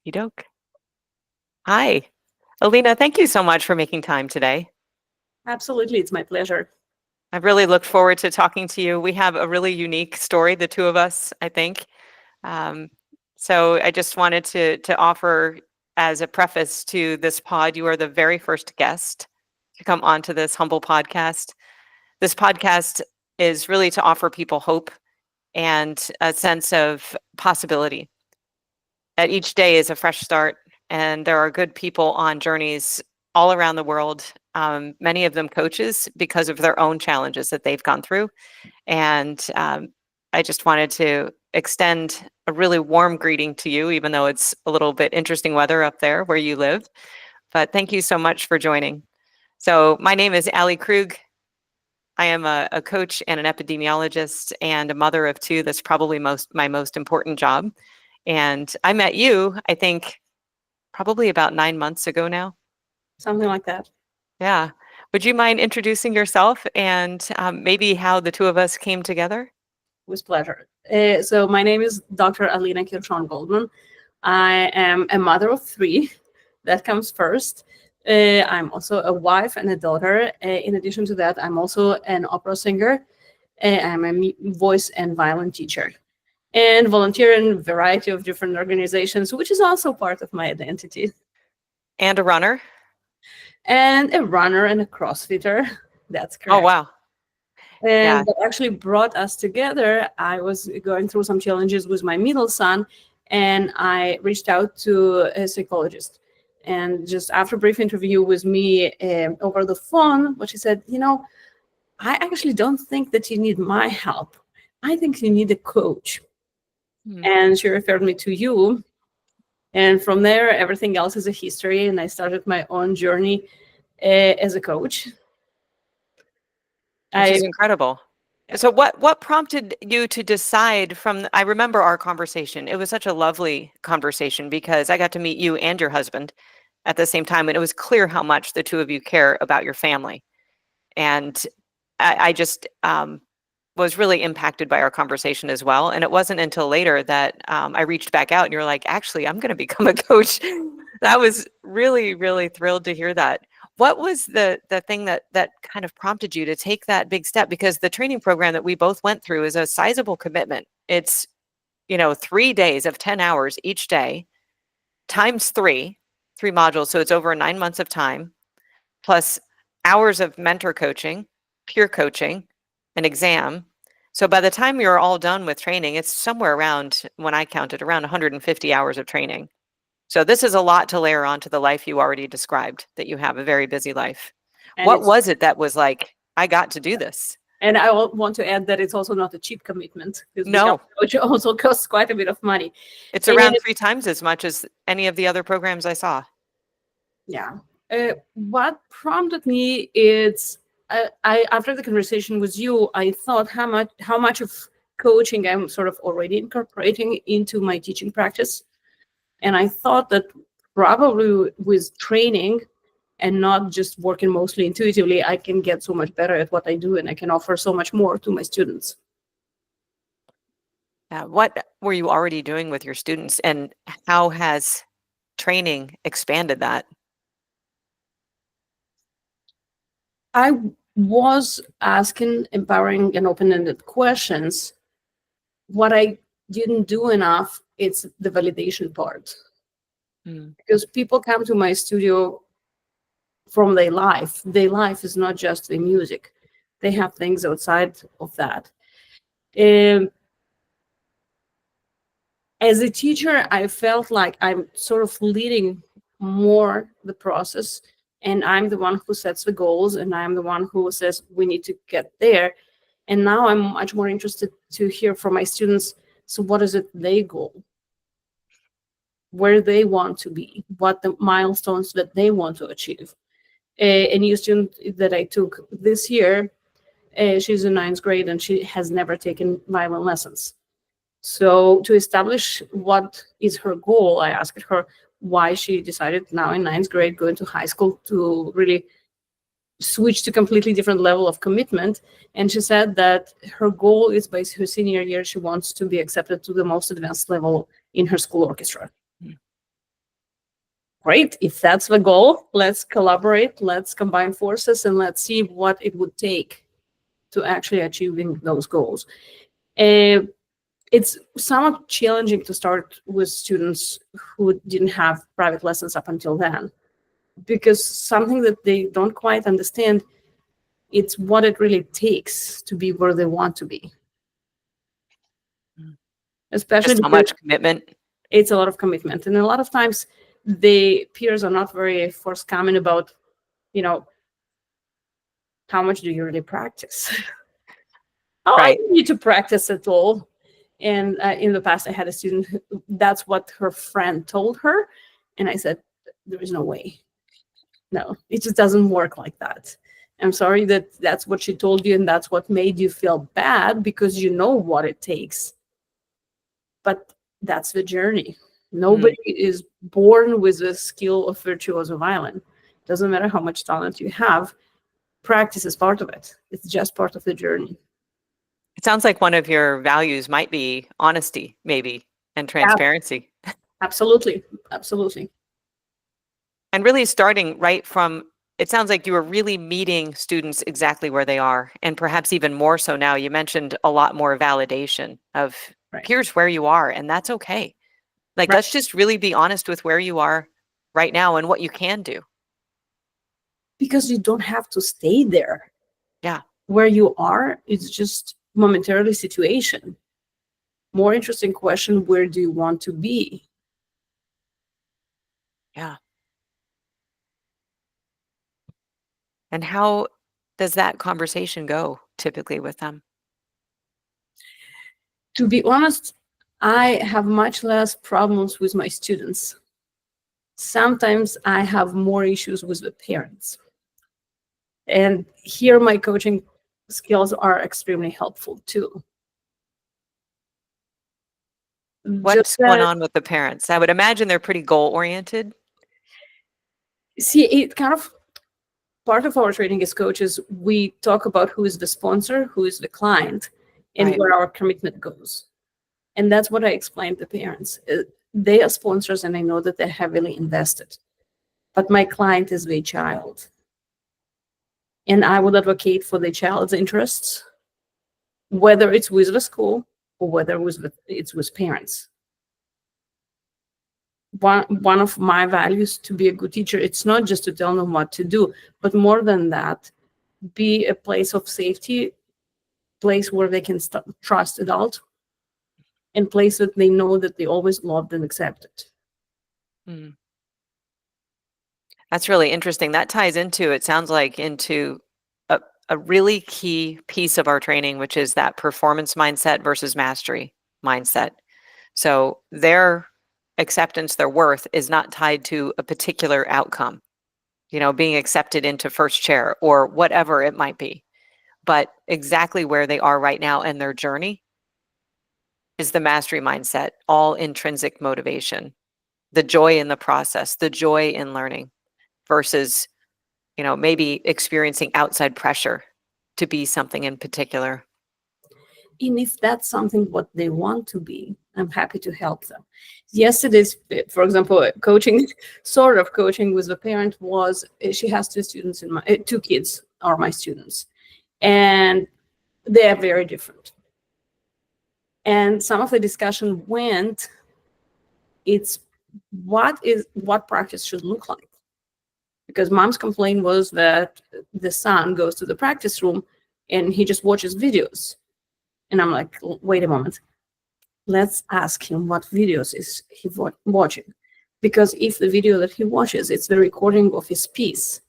You doke. Hi, Alina. Thank you so much for making time today. Absolutely, it's my pleasure. I've really looked forward to talking to you. We have a really unique story, the two of us, I think. Um, so I just wanted to offer as a preface to this pod, you are the very first guest to come onto this humble podcast. This podcast is really to offer people hope and a sense of possibility. That each day is a fresh start, and there are good people on journeys all around the world, many of them coaches because of their own challenges that they've gone through. And I just wanted to extend a really warm greeting to you, even though it's a little bit interesting weather up there where you live. But thank you so much for joining. So, my name is Ali Krug. I am a coach and an epidemiologist and a mother of two. That's probably my most important job. And I met you, I think, probably about 9 months ago now. Something like that. Yeah. Would you mind introducing yourself and maybe how the two of us came together? With pleasure. So my name is Dr. Alina Kirshon Goldman. I am a mother of three. That comes first. I'm also a wife and a daughter. In addition to that, I'm also an opera singer. I'm a voice and violin teacher and volunteer in a variety of different organizations, which is also part of my identity. And a runner. And a runner and a CrossFitter. That's Oh, correct. wow. Yeah. And what actually brought us together, I was going through some challenges with my middle son, and I reached out to a psychologist. And just after a brief interview with me over the phone, what she said, I actually don't think that you need my help. I think you need a coach. Hmm. And she referred me to you. And from there, everything else is a history. And I started my own journey as a coach. Which is I incredible. So what prompted you to decide I remember our conversation. It was such a lovely conversation because I got to meet you and your husband at the same time, and it was clear how much the two of you care about your family. And I just was really impacted by our conversation as well. And it wasn't until later that I reached back out and you're like, actually, I'm going to become a coach. That was really, really thrilled to hear that. What was the thing that kind of prompted you to take that big step? Because the training program that we both went through is a sizable commitment. It's 3 days of 10 hours each day times three modules. So it's over 9 months of time, plus hours of mentor coaching, peer coaching, an exam. So by the time you're all done with training, it's somewhere around, when I counted, around 150 hours of training. So this is a lot to layer onto the life you already described, that you have a very busy life. and What it's was it that was like, I got to do this? And I want to add that it's also not a cheap commitment because becoming No, a coach also costs quite a bit of money. it's And around 3 times as much as any of the other programs I saw. yeah, what prompted me is I after the conversation with you, I thought how much of coaching I'm sort of already incorporating into my teaching practice, and I thought that probably with training and not just working mostly intuitively, I can get so much better at what I do, and I can offer so much more to my students. What were you already doing with your students, and how has training expanded that? I was asking empowering and open-ended questions. What I didn't do enough, it's the validation part. Mm. Because people come to my studio from their life. Their life is not just the music. They have things outside of that. Um, as a teacher, I felt like I'm sort of leading more the process, and I'm the one who sets the goals, and I'm the one who says we need to get there. And now I'm much more interested to hear from my students. So, what is it they goal? Where they want to be? What the milestones that they want to achieve? A new student that I took this year, she's in ninth grade and she has never taken violin lessons. So to establish what is her goal, I asked her why she decided now in ninth grade, going to high school, to really switch to completely different level of commitment. And she said that her goal is by her senior year, she wants to be accepted to the most advanced level in her school orchestra. Great. If that's the goal, let's collaborate, let's combine forces, and let's see what it would take to actually achieving those goals. Uh, it's somewhat challenging to start with students who didn't have private lessons up until then, because something that they don't quite understand, it's what it really takes to be where they want to be. Especially Just how because much commitment. it's a lot of commitment. And a lot of times the peers are not very forthcoming about, you know, how much do you really practice? Oh, I Right. don't need to practice at all. And in the past, I had a student, that's what her friend told her. And I said, there is no way. No, it just doesn't work like that. I'm sorry that that's what she told you and that's what made you feel bad because you know what it takes. But that's the journey. Nobody is born with the skill of virtuoso violin. Doesn't matter how much talent you have, practice is part of it. It's just part of the journey. It sounds like one of your values might be honesty, maybe, and transparency. Absolutely. Absolutely. And really starting right from, it sounds like you were really meeting students exactly where they are, and perhaps even more so now. You mentioned a lot more validation of Right. here's where you are, and that's okay. Like, Right. let's just really be honest with where you are right now and what you can do. Because you don't have to stay there. Yeah. Where you are, it's just momentarily situation. More interesting question, where do you want to be? Yeah. And how does that conversation go typically with them? To be honest, I have much less problems with my students. Sometimes I have more issues with the parents. And here my coaching skills are extremely helpful too. What's Just going that, on with the parents? I would imagine they're pretty goal oriented. see, it kind of part of our training as coaches, we talk about who is the sponsor, who is the client, and Right. where our commitment goes. And that's what I explained to parents. They are sponsors, and I know that they're heavily invested. But my client is the child. And I would advocate for the child's interests, whether it's with the school or whether it's with parents. One of my values to be a good teacher, it's not just to tell them what to do, but more than that, be a place of safety, place where they can trust adult, and place that they know that they always loved and accepted. Mm. That's really interesting. That ties into, it sounds like, into a really key piece of our training, which is that performance mindset versus mastery mindset. So their acceptance, their worth is not tied to a particular outcome, being accepted into first chair or whatever it might be, but exactly where they are right now and their journey is the mastery mindset, all intrinsic motivation, the joy in the process, the joy in learning versus, maybe experiencing outside pressure to be something in particular. And if that's something what they want to be, I'm happy to help them. Yes, it is. For example, coaching, sort of coaching with the parent was she has two kids are my students, and they are very different. And some of the discussion went, it's what practice should look like. Because mom's complaint was that the son goes to the practice room and he just watches videos. And I'm like, wait a moment. Let's ask him what videos is he watching. Because if the video that he watches, it's the recording of his piece,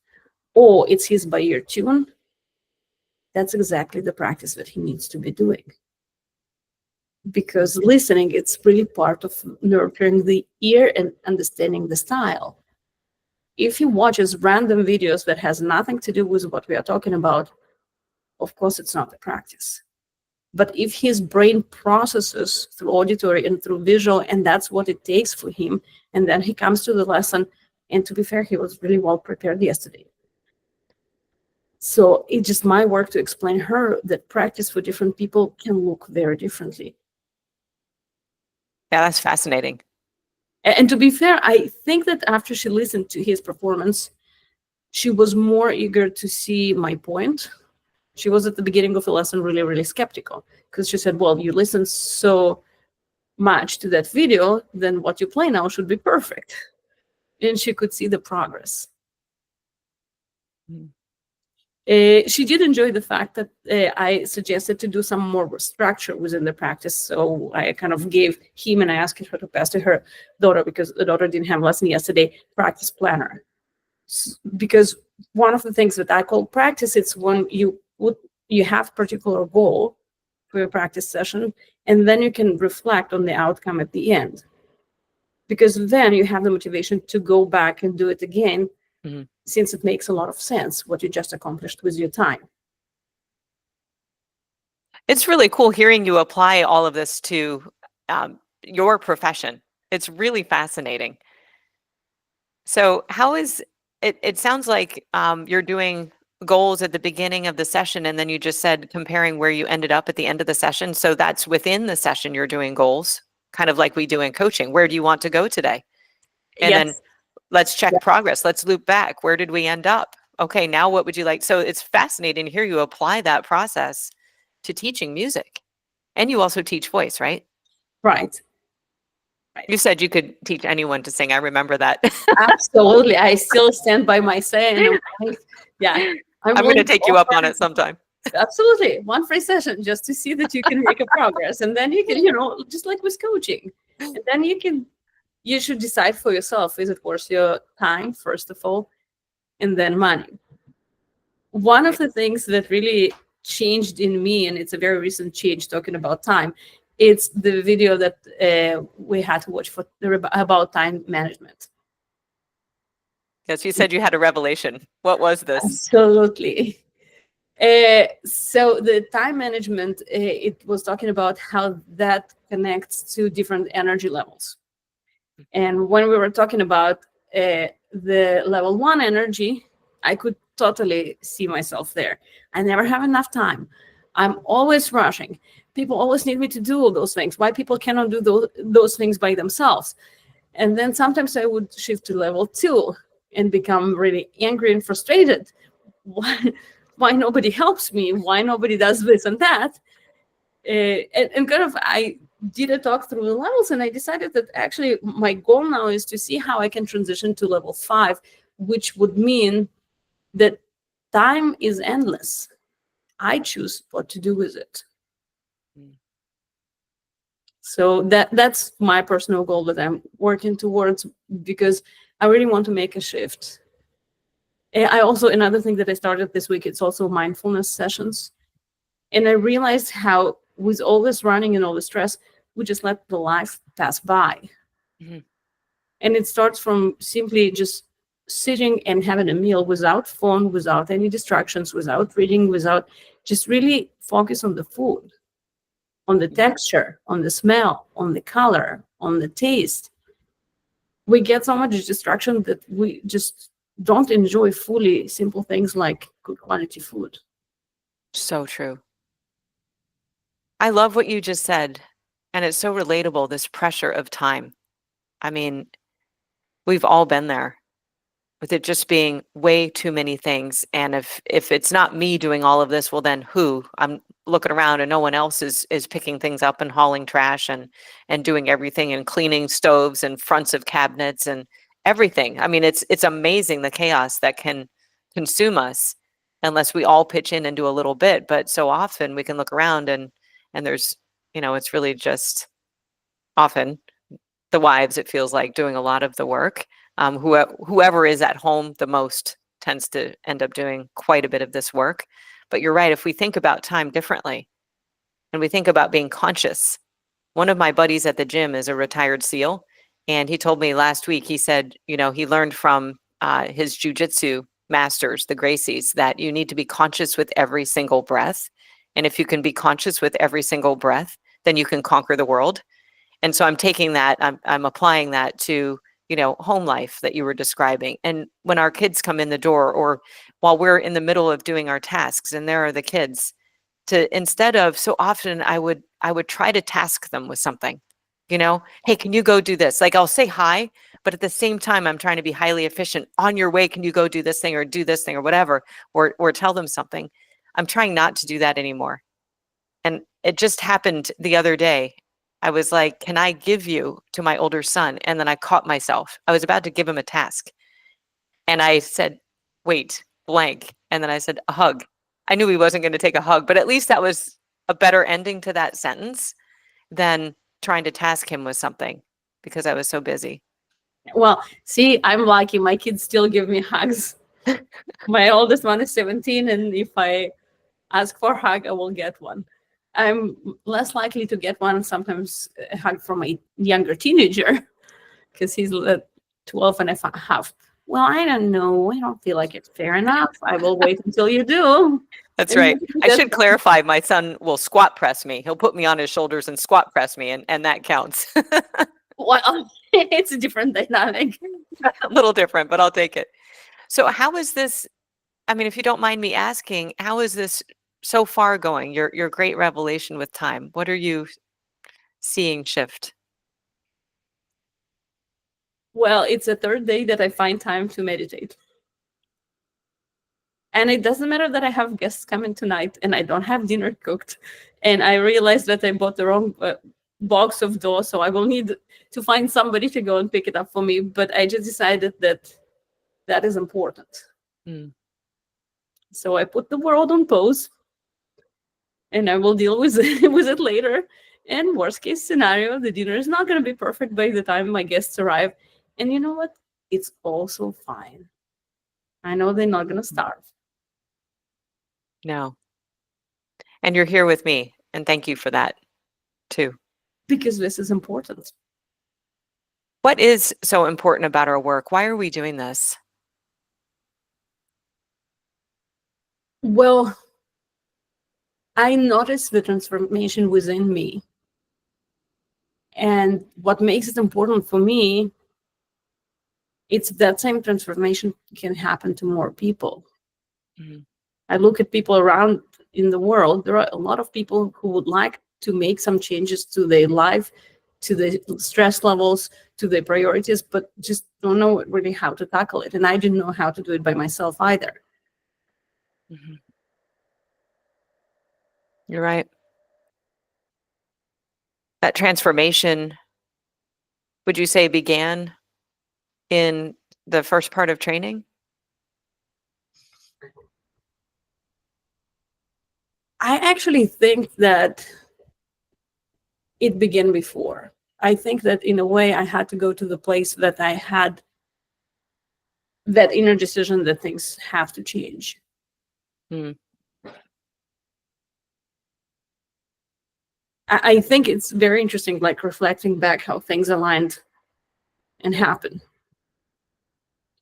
or it's his by ear tune, that's exactly the practice that he needs to be doing. Because listening, it's really part of nurturing the ear and understanding the style. If he watches random videos that has nothing to do with what we are talking about, of course, it's not a practice. But if his brain processes through auditory and through visual, and that's what it takes for him, and then he comes to the lesson, and to be fair, he was really well prepared yesterday. So it's just my work to explain her that practice for different people can look very differently. Yeah, that's fascinating. And to be fair, I think that after she listened to his performance, she was more eager to see my point. She was at the beginning of the lesson really, really skeptical because she said, well, you listened so much to that video, then what you play now should be perfect. And she could see the progress. Mm. She did enjoy the fact that I suggested to do some more structure within the practice. So I kind of gave him, and I asked her to pass to her daughter, because the daughter didn't have lesson yesterday, practice planner. Because one of the things that I call practice, it's when you have particular goal for your practice session, and then you can reflect on the outcome at the end. Because then you have the motivation to go back and do it again, Mhm. since it makes a lot of sense what you just accomplished with your time. It's really cool hearing you apply all of this to your profession. It's really fascinating. So, how is it? It sounds like you're doing goals at the beginning of the session, and then you just said comparing where you ended up at the end of the session. So, that's within the session you're doing goals, kind of like we do in coaching. Where do you want to go today? And then Yes. let's check Yeah. progress. Let's loop back. Where did we end up? Okay, now what would you like? So, it's fascinating to hear you apply that process to teaching music. And you also teach voice, right? Right. You said you could teach anyone to sing. I remember that. Absolutely. I still stand by my say, and yeah, I'm I'm going to willing to take you up on offer. it sometime. Absolutely. One free session just to see that you can make a progress. And then you can, just like with coaching. And then you should decide for yourself, is it worth your time, first of all, and then money. One of Right. the things that really changed in me, and it's a very recent change talking about time, it's the video that we had to watch about time management. Yes, you said you had a revelation. What was this? Absolutely. So the time management, it was talking about how that connects to different energy levels. And when we were talking about the level 1 energy, I could totally see myself there. I never have enough time. I'm always rushing. People always need me to do all those things. Why people cannot do those things by themselves? And then sometimes I would shift to level 2 and become really angry and frustrated. Why nobody helps me? Why nobody does this and that? And kind of I did a talk through the levels, and I decided that actually my goal now is to see how I can transition to level 5, which would mean that time is endless. I choose what to do with it. Mm. So that's my personal goal that I'm working towards, because I really want to make a shift. I also, another thing that I started this week, it's also mindfulness sessions. And I realized how with all this running and all the stress, we just let the life pass by. Mhm. And it starts from simply just sitting and having a meal without phone, without any distractions, without reading, without just really focus on the food, on the texture, on the smell, on the color, on the taste. We get so much distraction that we just don't enjoy fully simple things like good quality food. So true. I love what you just said. And it's so relatable, this pressure of time. I mean, we've all been there with it just being way too many things. And if it's not me doing all of this, well then who? I'm looking around and no one else is picking things up and hauling trash and doing everything and cleaning stoves and fronts of cabinets and everything. I mean, it's amazing the chaos that can consume us unless we all pitch in and do a little bit. But so often we can look around and there's, it's really just often the wives, it feels like, doing a lot of the work. Whoever is at home the most tends to end up doing quite a bit of this work. But you're right, if we think about time differently and we think about being conscious. One of my buddies at the gym is a retired SEAL. And he told me last week, he said, he learned from his jujitsu masters, the Gracies, that you need to be conscious with every single breath. And if you can be conscious with every single breath, then you can conquer the world. And so I'm taking that, I'm applying that to, home life that you were describing. And when our kids come in the door or while we're in the middle of doing our tasks and there are the kids, to instead of so often I would try to task them with something. you know, hey, can you go do this? Like I'll say hi, but at the same time, I'm trying to be highly efficient. On your way, can you go do this thing or do this thing or whatever, or tell them something. I'm trying not to do that anymore. And it just happened the other day. I was like, can I give you to my older son? And then I caught myself. I was about to give him a task. And I said, wait, blank. And then I said, a hug. I knew he wasn't going to take a hug, but at least that was a better ending to that sentence than trying to task him with something because I was so busy. Well, see, I'm lucky. My kids still give me hugs. My oldest one is 17, and if I ask for a hug, I will get one. I'm less likely to get one sometimes a hug from a younger teenager because he's 12 and a half. Well, I don't know. I don't feel like it's fair enough. I will wait until you do. That's And right. I should clarify my son will squat press me. He'll put me on his shoulders and squat press me, and that counts. well, it's a different dynamic. A little different, but I'll take it. So how is this, I mean, if you don't mind me asking, how is this so far going? Your great revelation with time. What are you seeing shift? Well, it's the third day that I find time to meditate. And it doesn't matter that I have guests coming tonight and I don't have dinner cooked. And I realized that I bought the wrong box of dough, so I will need to find somebody to go and pick it up for me. But I just decided that that is important. Mm. So I put the world on pause and I will deal with with it later. And worst case scenario, the dinner is not going to be perfect by the time my guests arrive. And you know what? It's also fine. I know they're not going to starve. No. And you're here with me, and thank you for that too. Because this is important. What is so important about our work? Why are we doing this? Well, I noticed the transformation within me. And what makes it important for me, it's that same transformation can happen to more people. Mhm. I look at people around in the world. There are a lot of people who would like to make some changes to their life, to the stress levels, to their priorities, but just don't know really how to tackle it. And I didn't know how to do it by myself either. Mhm. You're right. That transformation, would you say, began in the first part of training? I actually think that it began before. I think that in a way I had to go to the place that I had that inner decision that things have to change. Mm. I think it's very interesting, like reflecting back how things aligned and happened.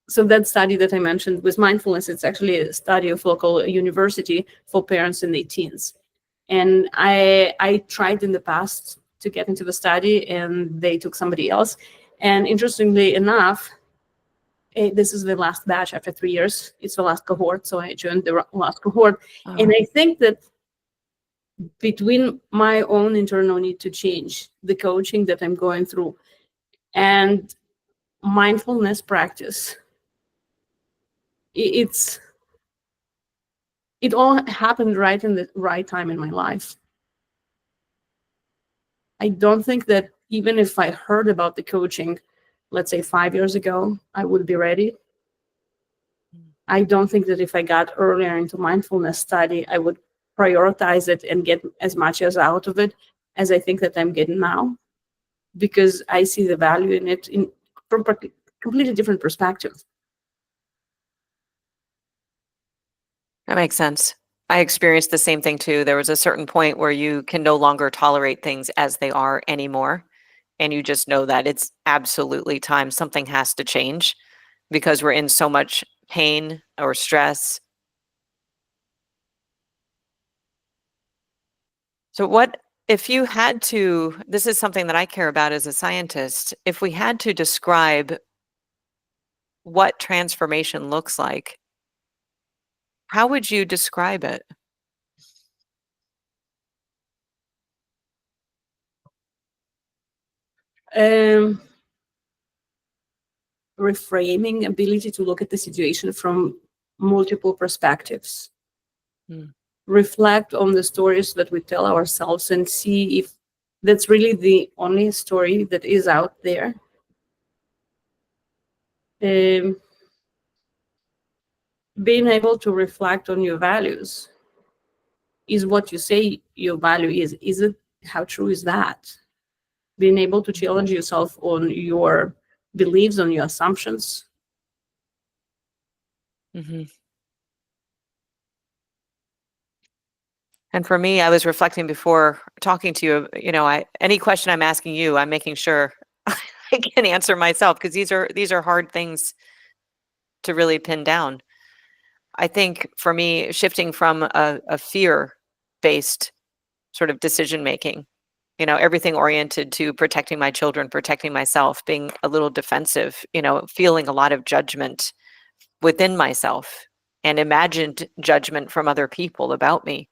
So that study that I mentioned with mindfulness, it's actually a study of local university for parents in their teens. And I tried in the past to get into the study and they took somebody else. And interestingly enough, this is the last batch after 3 years. It's the last cohort. So I joined the last cohort. And Oh. I think that between my own internal need to change, the coaching that I'm going through, and mindfulness practice, it's it all happened right in the right time in my life. I don't think that even if I heard about the coaching, let's say 5 years ago, I would be ready. I don't think that if I got earlier into mindfulness study, I would prioritize it and get as much as out of it as I think that I'm getting now, because I see the value in it from a completely different perspective. That makes sense. I experienced the same thing too. There was a certain point where you can no longer tolerate things as they are anymore. And you just know that it's absolutely time. Something has to change because we're in so much pain or stress. So, what if you had to? This is something that I care about as a scientist. If we had to describe what transformation looks like, how would you describe it? Um, Reframing, ability to look at the situation from multiple perspectives, Mm. reflect on the stories that we tell ourselves and see if that's really the only story that is out there. Um, Being able to reflect on your values. Is what you say your value is it, how true is that? Being able to challenge yourself on your beliefs, on your assumptions. Hmm. And for me, I was reflecting before talking to you, any question I'm asking you, I'm making sure I can answer myself, because these are hard things to really pin down. I think for me, shifting from a fear-based sort of decision making, everything oriented to protecting my children, protecting myself, being a little defensive, feeling a lot of judgment within myself and imagined judgment from other people about me,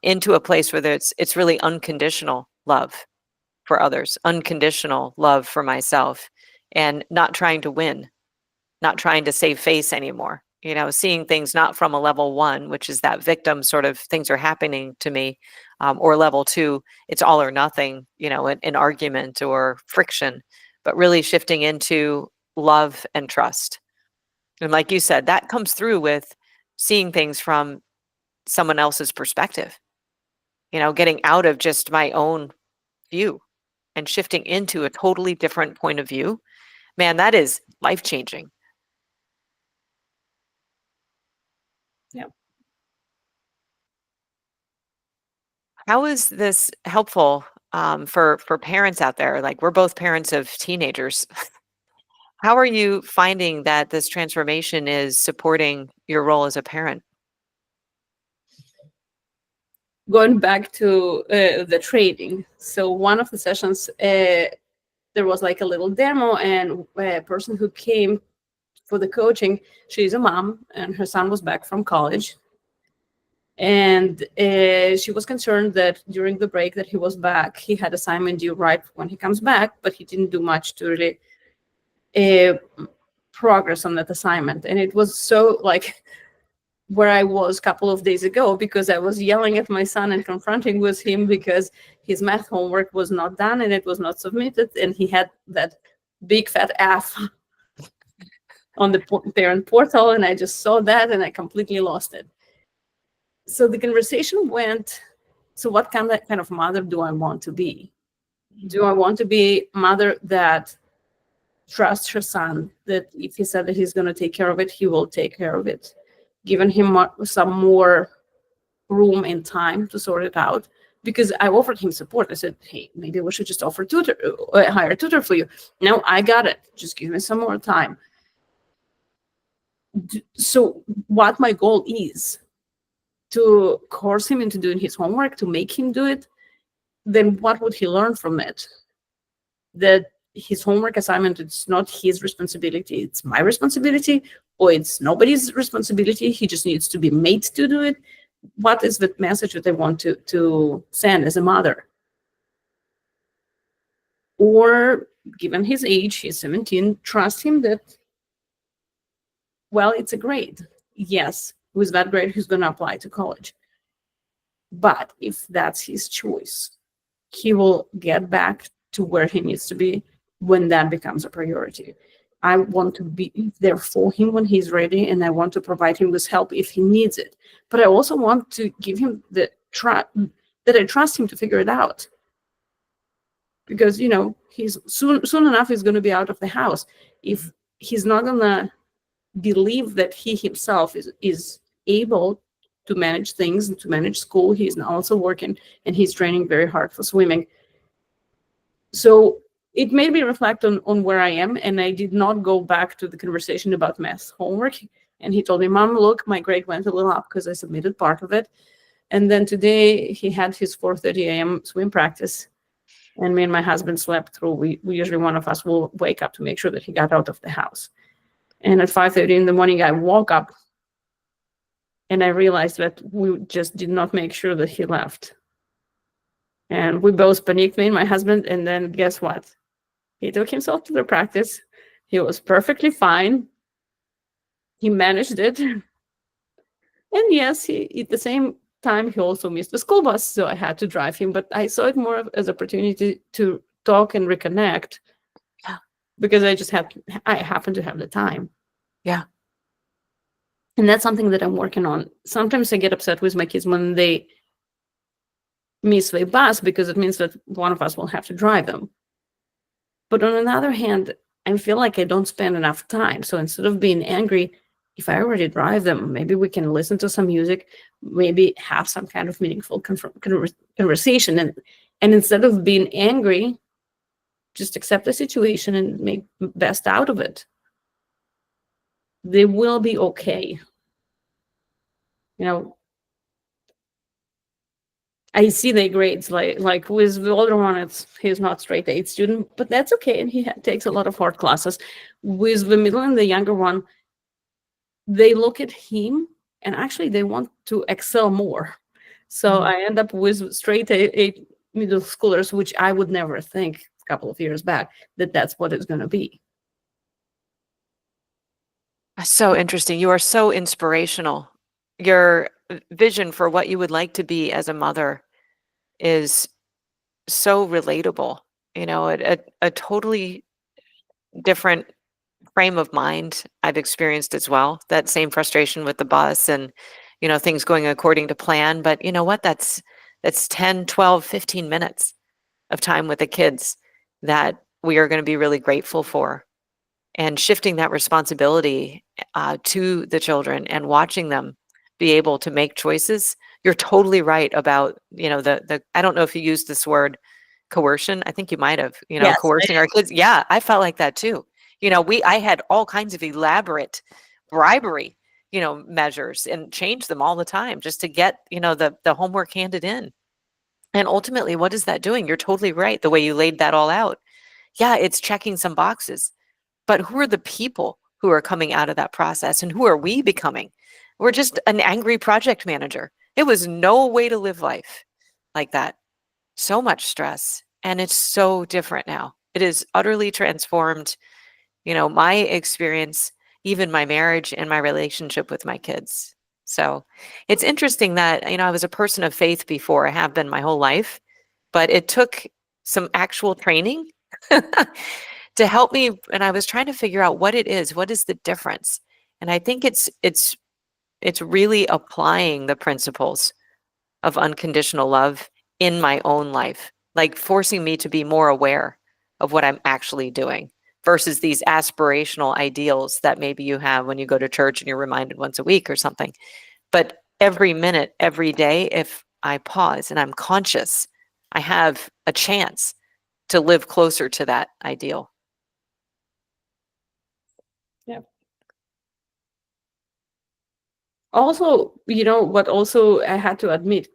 into a place where it's really unconditional love for others, unconditional love for myself, and not trying to win, not trying to save face anymore. Seeing things not from a level one, which is that victim sort of things are happening to me, or level two, it's all or nothing, an argument or friction, but really shifting into love and trust. And like you said, that comes through with seeing things from someone else's perspective, getting out of just my own view and shifting into a totally different point of view. Man, that is life changing. Yeah. How is this helpful, for parents out there? Like, we're both parents of teenagers. How are you finding that this transformation is supporting your role as a parent? Going back to the trading. So one of the sessions, there was like a little demo, and a person who came for the coaching, she's a mom, and her son was back from college. And she was concerned that during the break that he was back, he had assignment due right when he comes back, but he didn't do much to really uh, progress on that assignment. And it was so like where I was a couple of days ago, because I was yelling at my son and confronting with him because his math homework was not done and it was not submitted, and he had that big fat F on the parent portal, and I just saw that and I completely lost it. So the conversation went, so what kind of mother do I want to be? Do I want to be a mother that trusts her son, that if he said that he's going to take care of it, he will take care of it, giving him some more room and time to sort it out? Because I offered him support. I said, hey, maybe we should just hire a tutor for you. No, I got it. Just give me some more time. So what my goal is, to coerce him into doing his homework, to make him do it, then what would he learn from it? That his homework assignment, it's not his responsibility, it's my responsibility, or it's nobody's responsibility, he just needs to be made to do it. What is the message that I want to send as a mother? Or, given his age, he's 17, trust him that, well, it's a grade. Yes, with that grade, he's going to apply to college. But if that's his choice, he will get back to where he needs to be when that becomes a priority. I want to be there for him when he's ready, and I want to provide him with help if he needs it. But I also want to give him the trust that I trust him to figure it out. Because he's soon enough he's going to be out of the house. If he's not going to believe that he himself is able to manage things and to manage school, he's now also working and he's training very hard for swimming. So it made me reflect on where I am, and I did not go back to the conversation about math homework. And he told me, Mom, look, my grade went a little up because I submitted part of it. And then today he had his 4:30 a.m. swim practice, and me and my husband slept through. We usually, one of us will wake up to make sure that he got out of the house. And at 5:30 in the morning, I woke up and I realized that we just did not make sure that he left. And we both panicked, me and my husband. And then guess what? He took himself to the practice. He was perfectly fine. He managed it. And yes, at the same time, he also missed the school bus, so I had to drive him. But I saw it more as opportunity to talk and reconnect Yeah. because I happened to have the time. Yeah. And that's something that I'm working on. Sometimes I get upset with my kids when they miss the bus because it means that one of us will have to drive them. But on the other hand, I feel like I don't spend enough time. So instead of being angry, if I already drive them, maybe we can listen to some music, maybe have some kind of meaningful conversation. And instead of being angry, just accept the situation and make best out of it. They will be okay. You know, I see their grades like with the older one, he's not straight A student, but that's okay, and he takes a lot of hard classes. With the middle and the younger one, they look at him and actually they want to excel more. So Mhm. I end up with straight A middle schoolers, which I would never think a couple of years back that that's what it's going to be. That's so interesting. You are so inspirational. Your vision for what you would like to be as a mother is so relatable. A totally different frame of mind I've experienced as well. That same frustration with the bus and, things going according to plan. But you know what? That's 10, 12, 15 minutes of time with the kids that we are going to be really grateful for. And shifting that responsibility to the children and watching them be able to make choices. You're totally right about, the I don't know if you used this word coercion. I think you might have, Yes, coercing our kids. Yeah, I felt like that too. I had all kinds of elaborate bribery, measures and change them all the time just to get, the homework handed in. And ultimately, what is that doing? You're totally right. The way you laid that all out. Yeah, it's checking some boxes, but who are the people who are coming out of that process and who are we becoming? We're just an angry project manager. It was no way to live life like that. So much stress. And it's so different now. It is utterly transformed, my experience, even my marriage and my relationship with my kids. So it's interesting that, I was a person of faith before. I have been my whole life, but it took some actual training to help me. And I was trying to figure out what it is. What is the difference? And I think it's really applying the principles of unconditional love in my own life, like forcing me to be more aware of what I'm actually doing versus these aspirational ideals that maybe you have when you go to church and you're reminded once a week or something. But every minute, every day, if I pause and I'm conscious, I have a chance to live closer to that ideal. yeah. Also, what also I had to admit,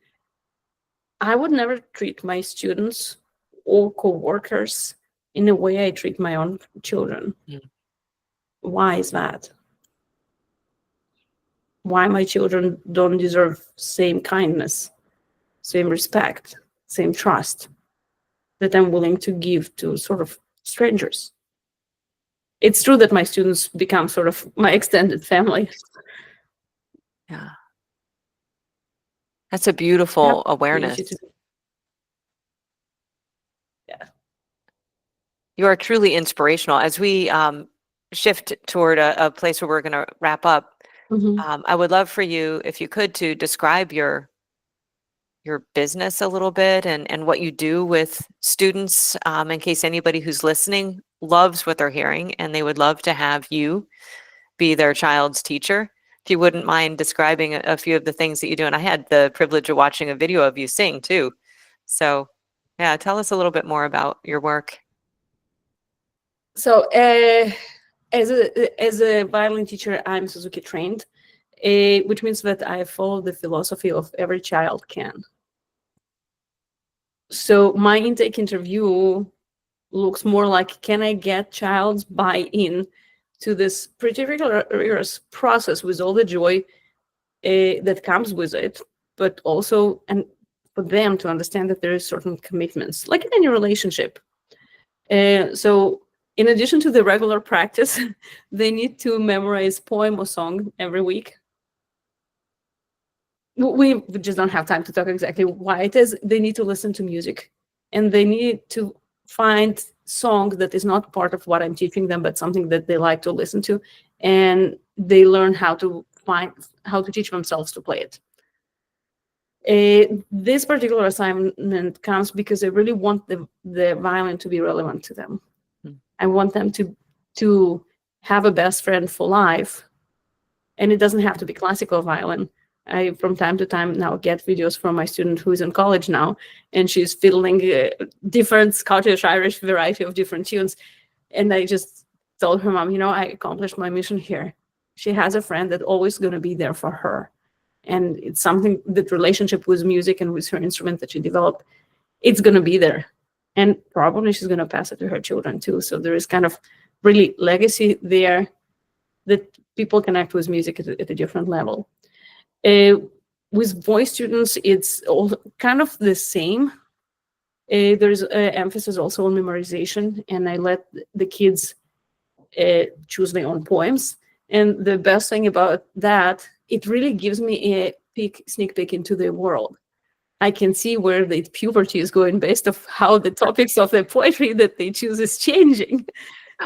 I would never treat my students or coworkers in the way I treat my own children. Mm. Why is that? Why my children don't deserve same kindness, same respect, same trust that I'm willing to give to sort of strangers? It's true that my students become sort of my extended family. Yeah. That's a I beautiful appreciate awareness. it. Yeah. You are truly inspirational. As we shift toward a place where we're going to wrap up, Mhm. I would love for you, if you could, to describe your business a little bit and what you do with students, in case anybody who's listening loves what they're hearing and they would love to have you be their child's teacher. If you wouldn't mind describing a few of the things that you do. And I had the privilege of watching a video of you sing too. So yeah, tell us a little bit more about your work. So, as a violin teacher, I'm Suzuki trained, which means that I follow the philosophy of every child can. So my intake interview looks more like, can I get child's buy-in to this pretty rigorous process with all the joy that comes with it, but also and for them to understand that there is certain commitments, like in any relationship. So in addition to the regular practice, they need to memorize poem or song every week. We just don't have time to talk exactly why it is. They need to listen to music, and they need to find song that is not part of what I'm teaching them, but something that they like to listen to, and they learn how to teach themselves to play it. This particular assignment comes because I really want the violin to be relevant to them. I want them to have a best friend for life, and it doesn't have to be classical violin. I, from time to time, now get videos from my student who is in college now, and she's fiddling different Scottish, Irish variety of different tunes. And I just told her mom, I accomplished my mission here. She has a friend that's always going to be there for her. And it's something, that relationship with music and with her instrument that she developed, it's going to be there. And probably she's going to pass it to her children too. So there is kind of really legacy there that people connect with music at a different level. With voice students, it's all kind of the same. There's emphasis also on memorization, and I let the kids choose their own poems. And the best thing about that, it really gives me a sneak peek into their world. I can see where the puberty is going based of how the topics of the poetry that they choose is changing.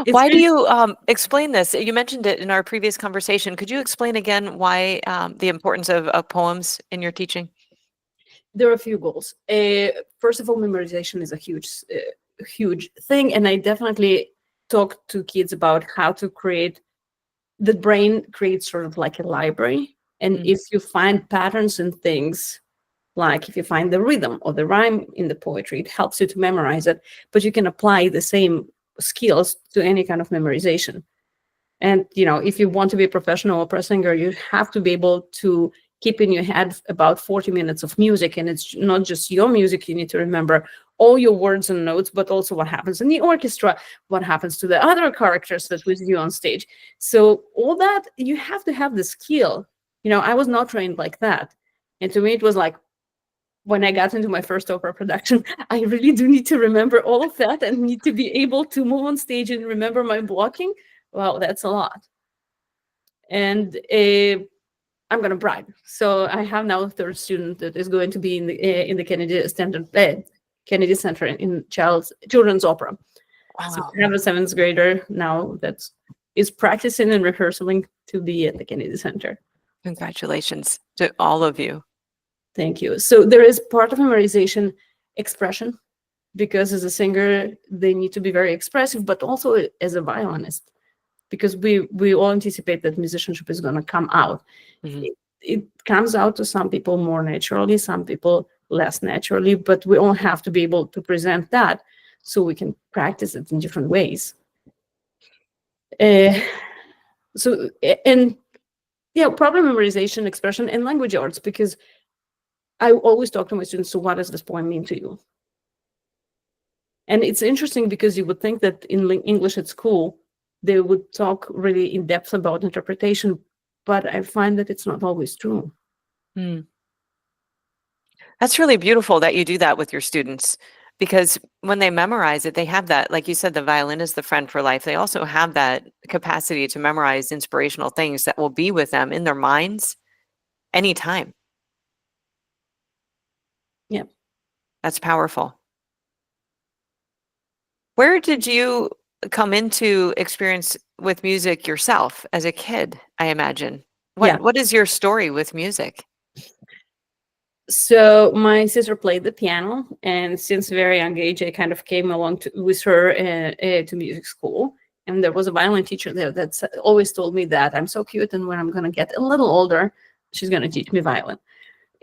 Why do you explain this? You mentioned it in our previous conversation. Could you explain again why the importance of poems in your teaching? There are a few goals. First of all, memorization is a huge thing, and I definitely talk to kids about how to create. The brain creates sort of like a library, and if you find patterns in things, like if you find the rhythm or the rhyme in the poetry, it helps you to memorize it, but you can apply the same skills to any kind of memorization. And if you want to be a professional opera singer, you have to be able to keep in your head about 40 minutes of music, and it's not just your music. You need to remember all your words and notes, but also what happens in the orchestra, what happens to the other characters that with you on stage. So all that, you have to have the skill. I was not trained like that, and to me it was like, when I got into my first opera production, I really do need to remember all of that and need to be able to move on stage and remember my blocking. Wow, that's a lot. And I'm going to brag. So I have now a third student that is going to be in the Kennedy Center in children's opera. Wow. So I have a 7th grader now that is practicing and rehearsing to be at the Kennedy Center. Congratulations to all of you. Thank you. So there is part of memorization expression, because as a singer, they need to be very expressive, but also as a violinist, because we all anticipate that musicianship is going to come out. It comes out to some people more naturally, some people less naturally, but we all have to be able to present that so we can practice it in different ways. Problem memorization, expression, and language arts, because I always talk to my students, so what does this poem mean to you? And it's interesting because you would think that in English at school, they would talk really in depth about interpretation, but I find that it's not always true. That's really beautiful that you do that with your students, because when they memorize it, they have that, like you said, the violin is the friend for life. They also have that capacity to memorize inspirational things that will be with them in their minds anytime. Yeah. That's powerful. Where did you come into experience with music yourself as a kid, I imagine? What is your story with music? So my sister played the piano, and since a very young age, I kind of came along with her to music school. And there was a violin teacher there that always told me that I'm so cute, and when I'm going to get a little older, she's going to teach me violin.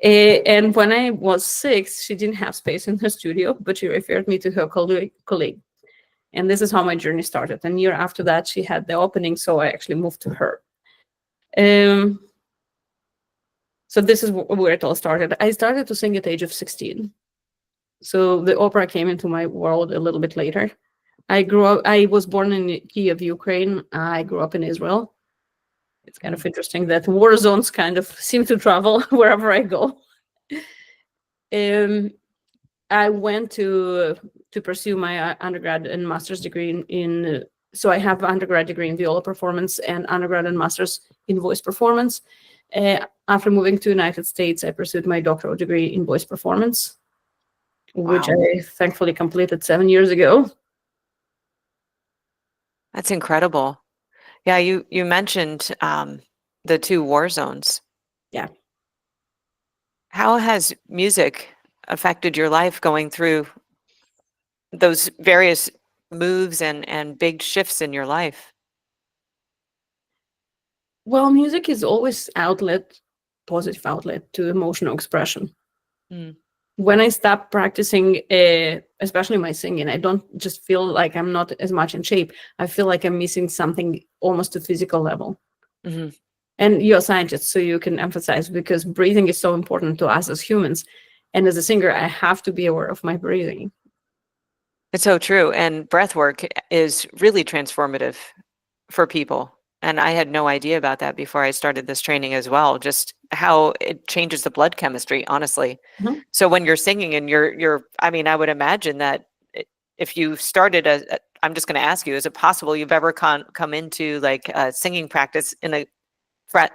And when I was 6, she didn't have space in her studio, but she referred me to her colleague. And this is how my journey started. And a year after that, she had the opening, so I actually moved to her. So this is where it all started. I started to sing at the age of 16. So the opera came into my world a little bit later. I was born in Kiev, Ukraine. I grew up in Israel. It's kind of interesting that war zones kind of seem to travel wherever I go. I went to to pursue my undergrad and master's degree in so I have an undergrad degree in viola performance and undergrad and master's in voice performance. After moving to the United States, I pursued my doctoral degree in voice performance, which Wow. I thankfully completed 7 years ago. That's incredible. Yeah, you mentioned the two war zones. Yeah. How has music affected your life going through those various moves and big shifts in your life? Well, music is always positive outlet to emotional expression. Mm. When I stop practicing, especially my singing, I don't just feel like I'm not as much in shape. I feel like I'm missing something almost to physical level. Mm-hmm. And you're a scientist, so you can emphasize, because breathing is so important to us as humans. And as a singer, I have to be aware of my breathing. It's so true. And breath work is really transformative for people. And I had no idea about that before I started this training as well, just how it changes the blood chemistry, honestly. Mhm. So when you're singing and I mean, I would imagine that if you started I'm just going to ask you, is it possible you've ever come into like a singing practice in a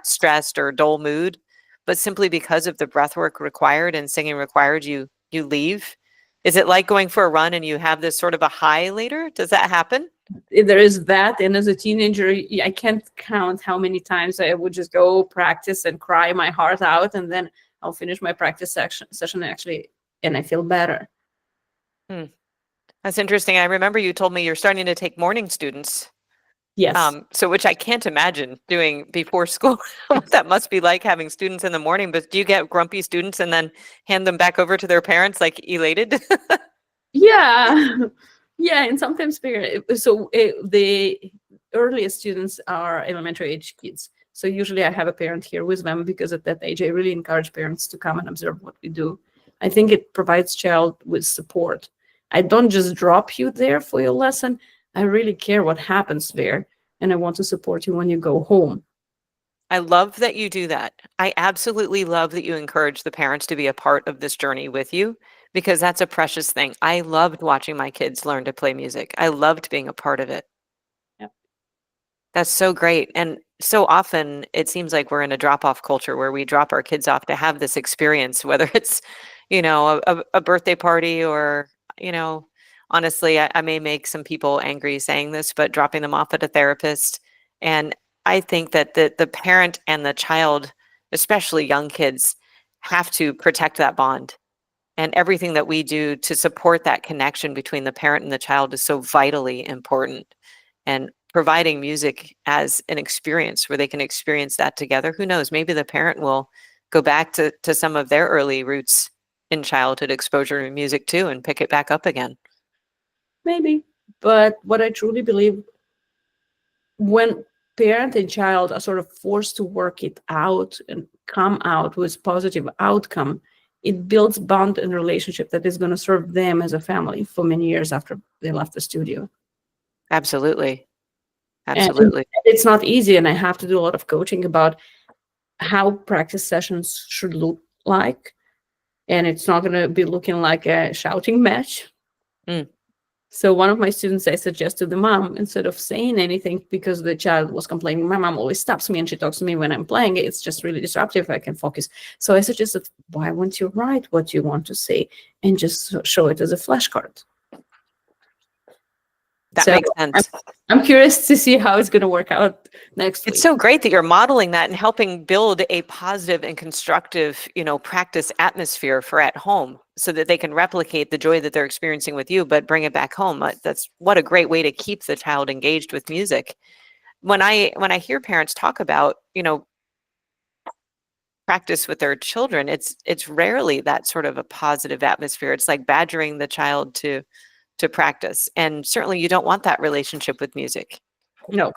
stressed or dull mood, but simply because of the breath work required and singing required, you leave? Is it like going for a run and you have this sort of a high later? Does that happen? There is that. And as a teenager, I can't count how many times I would just go practice and cry my heart out. And then I'll finish my practice session actually, and I feel better. Hmm. That's interesting. I remember you told me you're starting to take morning students. Yes. So which I can't imagine doing before school. What that must be like, having students in the morning. But do you get grumpy students and then hand them back over to their parents, like elated? Yeah. Yeah. And sometimes the earliest students are elementary age kids. So usually I have a parent here with them, because at that age, I really encourage parents to come and observe what we do. I think it provides child with support. I don't just drop you there for your lesson. I really care what happens there. And I want to support you when you go home. I love that you do that. I absolutely love that you encourage the parents to be a part of this journey with you, because that's a precious thing. I loved watching my kids learn to play music. I loved being a part of it. Yep. That's so great. And so often it seems like we're in a drop-off culture where we drop our kids off to have this experience, whether it's, a birthday party or, you know, honestly, I may make some people angry saying this, but dropping them off at a therapist. And I think that the parent and the child, especially young kids, have to protect that bond. And everything that we do to support that connection between the parent and the child is so vitally important. And providing music as an experience where they can experience that together, who knows, maybe the parent will go back to some of their early roots in childhood exposure to music too and pick it back up again. Maybe. But what I truly believe, when parent and child are sort of forced to work it out and come out with positive outcome, it builds bond and relationship that is going to serve them as a family for many years after they left the studio. Absolutely. And Absolutely. it's not easy, and I have to do a lot of coaching about how practice sessions should look like. And it's not going to be looking like a shouting match. Mm. So one of my students, I suggested the mom, instead of saying anything, because the child was complaining, my mom always stops me and she talks to me when I'm playing. It's just really disruptive. I can focus. So I suggested, why won't you write what you want to say and just show it as a flashcard? That So makes sense. I'm curious to see how it's going to work out next It's week. so great that you're modeling that and helping build a positive and constructive, practice atmosphere for at home so that they can replicate the joy that they're experiencing with you, but bring it back home. That's what a great way to keep the child engaged with music. When I hear parents talk about, practice with their children, it's rarely that sort of a positive atmosphere. It's like badgering the child to practice. And certainly you don't want that relationship with music. No.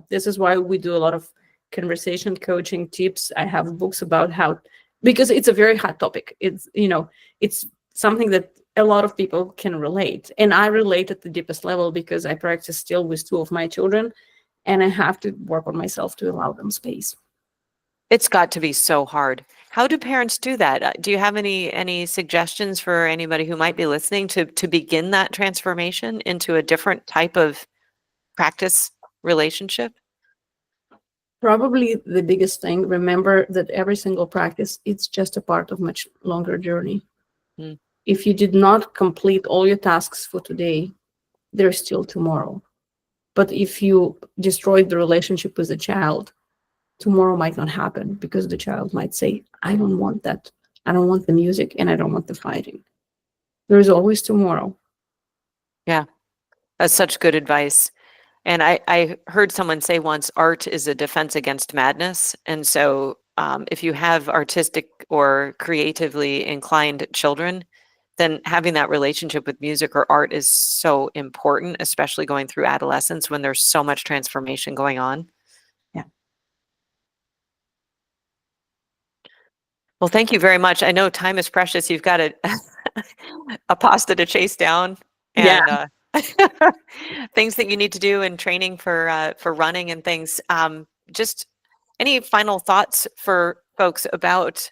This is why we do a lot of conversation coaching tips. I have books about how, because it's a very hot topic. It's something that a lot of people can relate. And I relate at the deepest level because I practice still with two of my children, and I have to work on myself to allow them space. It's got to be so hard. How do parents do that? Do you have any suggestions for anybody who might be listening to begin that transformation into a different type of practice relationship? Probably the biggest thing, remember that every single practice, it's just a part of much longer journey. Mm. If you did not complete all your tasks for today, there's still tomorrow. But if you destroyed the relationship with the child, tomorrow might not happen because the child might say, I don't want that. I don't want the music and I don't want the fighting. There is always tomorrow. Yeah, that's such good advice. And I heard someone say once, art is a defense against madness. And so if you have artistic or creatively inclined children, then having that relationship with music or art is so important, especially going through adolescence when there's so much transformation going on. Yeah. Well, thank you very much. I know time is precious. You've got a pasta to chase down Yeah. and things that you need to do in training for running and things. Just any final thoughts for folks about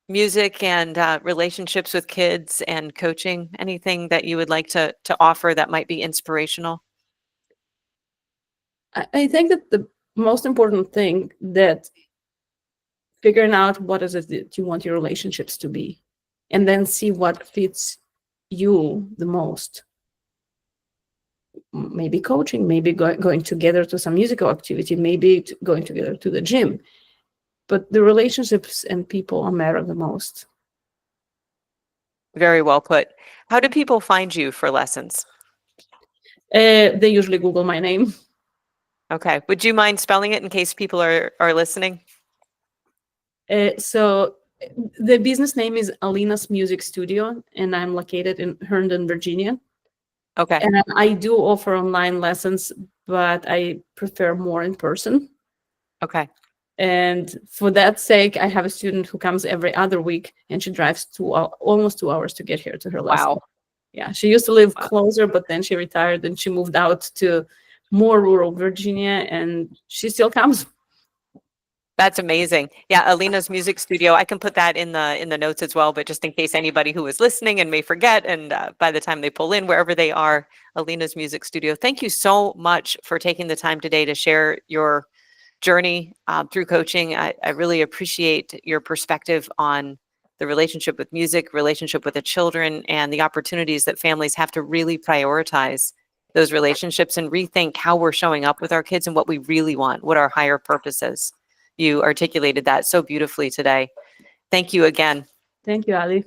music and relationships with kids and coaching? Anything that you would like to offer that might be inspirational? I think that the most important thing that figuring out what is it that you want your relationships to be, and then see what fits you the most. Maybe coaching, maybe going together to some musical activity, maybe going together to the gym. But the relationships and people matter the most. Very well put. How do people find you for lessons? They usually Google my name. Okay. Would you mind spelling it in case people are listening? So the business name is Alina's Music Studio, and I'm located in Herndon, Virginia. Okay. And I do offer online lessons, but I prefer more in person. Okay. And for that sake, I have a student who comes every other week, and she drives almost 2 hours to get here to her lesson. Wow. Yeah, she used to live Wow. closer, but then she retired and she moved out to more rural Virginia, and she still comes. That's amazing. Yeah, Alina's Music Studio. I can put that in the notes as well, but just in case anybody who is listening and may forget, and by the time they pull in, wherever they are, Alina's Music Studio. Thank you so much for taking the time today to share your journey through coaching. I really appreciate your perspective on the relationship with music, relationship with the children, and the opportunities that families have to really prioritize those relationships and rethink how we're showing up with our kids and what we really want, what our higher purpose is. You articulated that so beautifully today. Thank you again. Thank you, Ali.